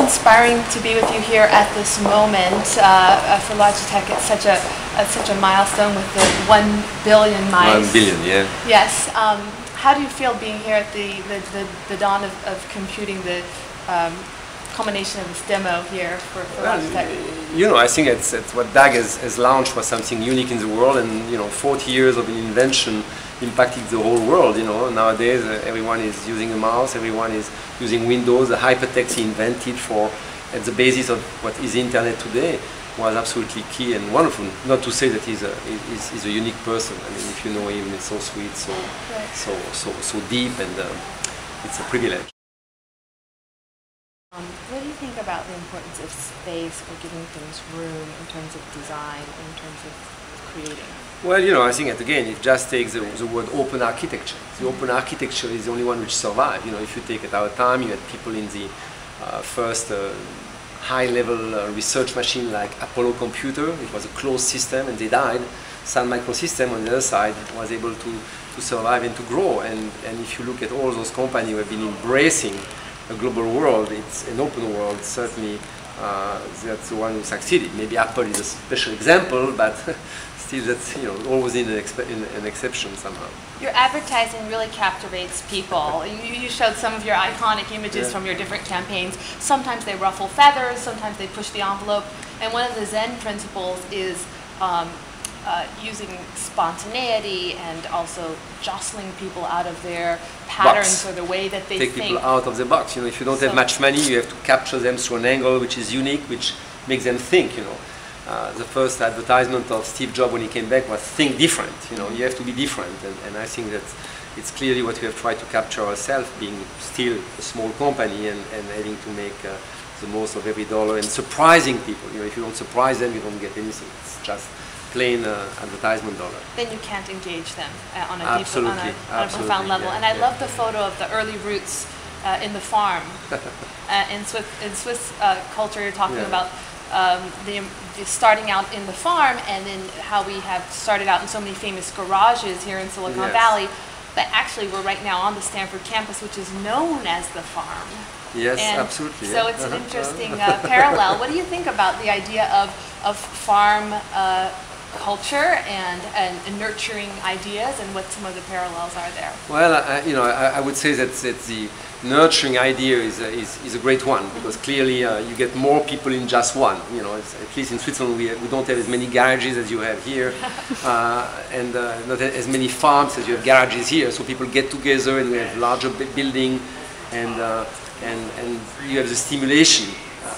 inspiring to be with you here at this moment for Logitech. It's such a milestone with the 1 billion mice. 1 billion, yeah. Yes. How do you feel being here at the dawn of computing, the culmination of this demo here for Logitech? You know, I think it's what Doug has launched was something unique in the world, and 40 years of an invention impacted the whole world. Nowadays everyone is using a mouse, everyone is using Windows. The hypertext he invented at the basis of what is the internet today was absolutely key and wonderful. Not to say that he's a unique person. I mean, if you know him, it's so sweet, so deep, and it's a privilege. What do you think about the importance of space for giving things room in terms of design, in terms of creating? Well, I think that again, it just takes the word open architecture. The open architecture is the only one which survived. If you take at our time, you had people in the first high-level research machine like Apollo computer. It was a closed system, and they died. Sun Microsystem on the other side was able to survive and to grow. And if you look at all those companies who have been embracing a global world, it's an open world. Certainly, that's the one who succeeded. Maybe Apple is a special example, but still, that's always in an exception somehow. Your advertising really captivates people. You showed some of your iconic images from your different campaigns. Sometimes they ruffle feathers, sometimes they push the envelope. And one of the Zen principles is using spontaneity and also jostling people out of their patterns or the way that they think. Take people out of the box. If you don't have much money, you have to capture them through an angle which is unique, which makes them think. The first advertisement of Steve Jobs when he came back was think different. You have to be different, and I think that it's clearly what we have tried to capture ourselves, being still a small company and having to make the most of every dollar and surprising people. If you don't surprise them, you don't get anything. It's just plain advertisement dollar. Then you can't engage them on a deep, on a profound level. And I love the photo of the early roots in the farm. In Swiss culture, you're talking about the starting out in the farm, and then how we have started out in so many famous garages here in Silicon Valley. But actually, we're right now on the Stanford campus, which is known as the farm. Yes, and absolutely. So it's an interesting parallel. What do you think about the idea of farm culture and nurturing ideas, and what some of the parallels are there? Well, I would say that the nurturing idea is a great one, because clearly you get more people in just one. At least in Switzerland we don't have as many garages as you have here, and not as many farms as you have garages here. So people get together, and we have larger building, and you have the stimulation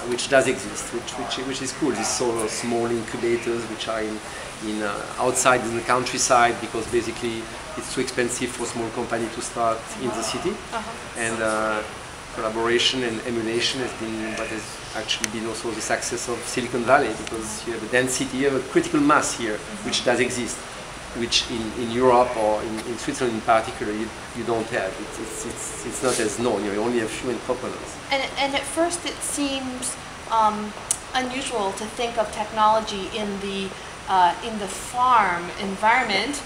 which does exist, which is cool. These sort of small incubators which are outside in the countryside, because basically it's too expensive for a small company to start in the city. And collaboration and emulation has been what has actually been also the success of Silicon Valley, because you have a density, you have a critical mass here, which does exist, which in Europe or in Switzerland in particular you don't have. It's not as known. You only have few entrepreneurs. And at first it seems unusual to think of technology in the farm environment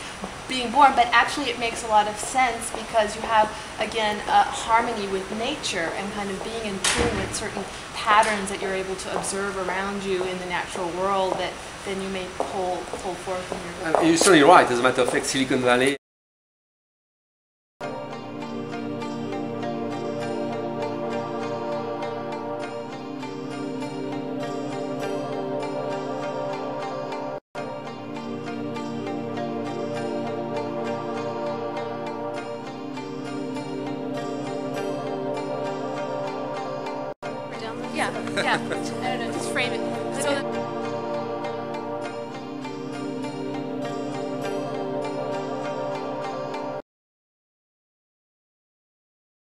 being born, but actually it makes a lot of sense, because you have, again, harmony with nature and kind of being in tune with certain patterns that you're able to observe around you in the natural world that then you may pull forth in your... You're certainly right. As a matter of fact, Silicon Valley Yeah, I don't know, just frame it. So